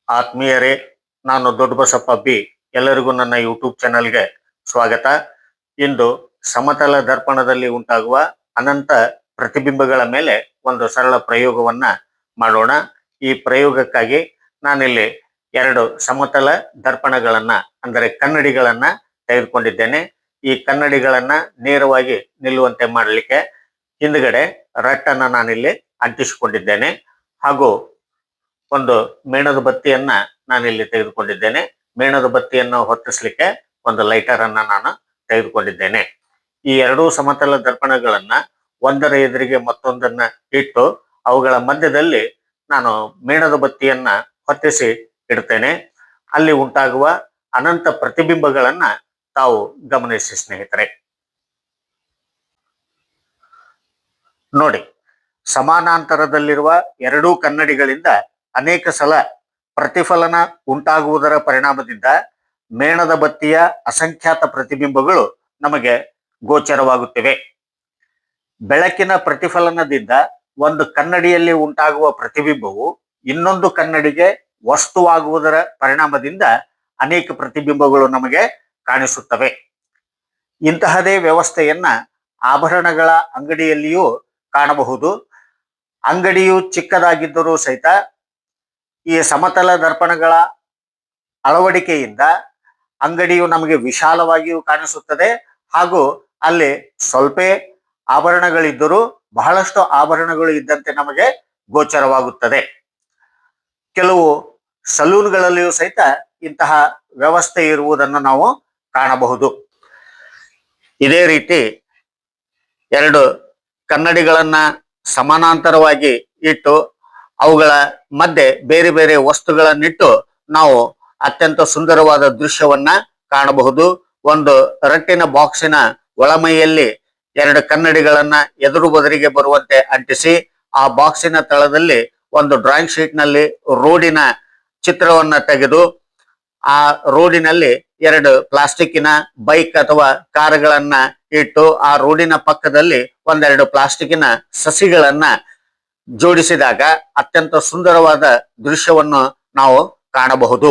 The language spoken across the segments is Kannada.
ಆತ್ಮೀಯರೇ, ನಾನು ದೊಡ್ಡಬಸಪ್ಪ ಬಿ. ಎಲ್ಲರಿಗೂ ನನ್ನ ಯೂಟ್ಯೂಬ್ ಚಾನಲ್ಗೆ ಸ್ವಾಗತ. ಇಂದು ಸಮತಲ ದರ್ಪಣದಲ್ಲಿ ಉಂಟಾಗುವ ಅನಂತ ಪ್ರತಿಬಿಂಬಗಳ ಮೇಲೆ ಒಂದು ಸರಳ ಪ್ರಯೋಗವನ್ನ ಮಾಡೋಣ. ಈ ಪ್ರಯೋಗಕ್ಕಾಗಿ ನಾನಿಲ್ಲಿ 2 ಸಮತಲ ದರ್ಪಣಗಳನ್ನ ಅಂದರೆ ಕನ್ನಡಿಗಳನ್ನ ತೆಗೆದುಕೊಂಡಿದ್ದೇನೆ. ಈ ಕನ್ನಡಿಗಳನ್ನ ನೇರವಾಗಿ ನಿಲ್ಲುವಂತೆ ಮಾಡಲಿಕ್ಕೆ ಹಿಂದ್ಗಡೆ ರಟ್ಟನ್ನ ನಾನಿಲ್ಲಿ ಅಂಟಿಸಿಕೊಂಡಿದ್ದೇನೆ. ಹಾಗೂ ಒಂದು ಮೇಣದ ಬತ್ತಿಯನ್ನ ನಾನಿಲ್ಲಿ ತೆಗೆದುಕೊಂಡಿದ್ದೇನೆ. ಮೇಣದ ಬತ್ತಿಯನ್ನು ಹೊತ್ತಿಸ್ಲಿಕ್ಕೆ ಒಂದು ಲೈಟರ್ ಅನ್ನ ನಾನು ತೆಗೆದುಕೊಂಡಿದ್ದೇನೆ. ಈ 2 ಸಮತಲ ದರ್ಪಣಗಳನ್ನ ಒಂದರ ಎದುರಿಗೆ ಮತ್ತೊಂದನ್ನ ಇಟ್ಟು ಅವುಗಳ ಮಧ್ಯದಲ್ಲಿ ನಾನು ಮೇಣದ ಬತ್ತಿಯನ್ನ ಹೊತ್ತಿಸಿ ಇಡ್ತೇನೆ. ಅಲ್ಲಿ ಉಂಟಾಗುವ ಅನಂತ ಪ್ರತಿಬಿಂಬಗಳನ್ನ ತಾವು ಗಮನಿಸಿ ಸ್ನೇಹಿತರೆ. ನೋಡಿ, ಸಮಾನಾಂತರದಲ್ಲಿರುವ 2 ಕನ್ನಡಿಗಳಿಂದ ಅನೇಕ ಸಲ ಪ್ರತಿಫಲನ ಉಂಟಾಗುವುದರ ಪರಿಣಾಮದಿಂದ ಮೇಣದ ಬತ್ತಿಯ ಅಸಂಖ್ಯಾತ ಪ್ರತಿಬಿಂಬಗಳು ನಮಗೆ ಗೋಚರವಾಗುತ್ತಿವೆ. ಬೆಳಕಿನ ಪ್ರತಿಫಲನದಿಂದ ಒಂದು ಕನ್ನಡಿಯಲ್ಲಿ ಉಂಟಾಗುವ ಪ್ರತಿಬಿಂಬವು ಇನ್ನೊಂದು ಕನ್ನಡಿಗೆ ವಸ್ತುವಾಗುವುದರ ಪರಿಣಾಮದಿಂದ ಅನೇಕ ಪ್ರತಿಬಿಂಬಗಳು ನಮಗೆ ಕಾಣಿಸುತ್ತವೆ. ಇಂತಹದೇ ವ್ಯವಸ್ಥೆಯನ್ನ ಆಭರಣಗಳ ಅಂಗಡಿಯಲ್ಲಿಯೂ ಕಾಣಬಹುದು. ಅಂಗಡಿಯು ಚಿಕ್ಕದಾಗಿದ್ದರೂ ಸಹಿತ ಈ ಸಮತಲ ದರ್ಪಣಗಳ ಅಳವಡಿಕೆಯಿಂದ ಅಂಗಡಿಯು ನಮಗೆ ವಿಶಾಲವಾಗಿಯೂ ಕಾಣಿಸುತ್ತದೆ. ಹಾಗೂ ಅಲ್ಲಿ ಸ್ವಲ್ಪ ಆಭರಣಗಳಿದ್ದರೂ ಬಹಳಷ್ಟು ಆಭರಣಗಳು ಇದ್ದಂತೆ ನಮಗೆ ಗೋಚರವಾಗುತ್ತದೆ. ಕೆಲವು ಸಲೂನ್ಗಳಲ್ಲಿಯೂ ಸಹಿತ ಇಂತಹ ವ್ಯವಸ್ಥೆ ಇರುವುದನ್ನು ನಾವು ಕಾಣಬಹುದು. ಇದೇ ರೀತಿ 2 ಕನ್ನಡಿಗಳನ್ನ ಸಮಾನಾಂತರವಾಗಿ ಇಟ್ಟು ಅವುಗಳ ಮಧ್ಯೆ ಬೇರೆ ಬೇರೆ ವಸ್ತುಗಳನ್ನಿಟ್ಟು ನಾವು ಅತ್ಯಂತ ಸುಂದರವಾದ ದೃಶ್ಯವನ್ನ ಕಾಣಬಹುದು. ಒಂದು ರಟ್ಟಿನ ಬಾಕ್ಸಿನ ಒಳಮೈಯಲ್ಲಿ 2 ಕನ್ನಡಿಗಳನ್ನ ಎದುರು ಬದರಿಗೆ ಬರುವಂತೆ ಅಂಟಿಸಿ ಆ ಬಾಕ್ಸಿನ ತಳದಲ್ಲಿ ಒಂದು ಡ್ರಾಯಿಂಗ್ ಶೀಟ್ ನಲ್ಲಿ ರೋಡಿನ ಚಿತ್ರವನ್ನ ತೆಗೆದು ಆ ರೋಡಿನಲ್ಲಿ 2 ಪ್ಲಾಸ್ಟಿಕ್ಕಿನ ಬೈಕ್ ಅಥವಾ ಕಾರುಗಳನ್ನ ಇಟ್ಟು ಆ ರೋಡಿನ ಪಕ್ಕದಲ್ಲಿ 1-2 ಪ್ಲಾಸ್ಟಿಕ್ಕಿನ ಸಸಿಗಳನ್ನ ಜೋಡಿಸಿದಾಗ ಅತ್ಯಂತ ಸುಂದರವಾದ ದೃಶ್ಯವನ್ನು ನಾವು ಕಾಣಬಹುದು.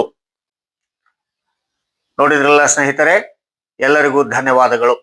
ನೋಡಿದ್ರಲ್ಲ ಸ್ನೇಹಿತರೆ, ಎಲ್ಲರಿಗೂ ಧನ್ಯವಾದಗಳು.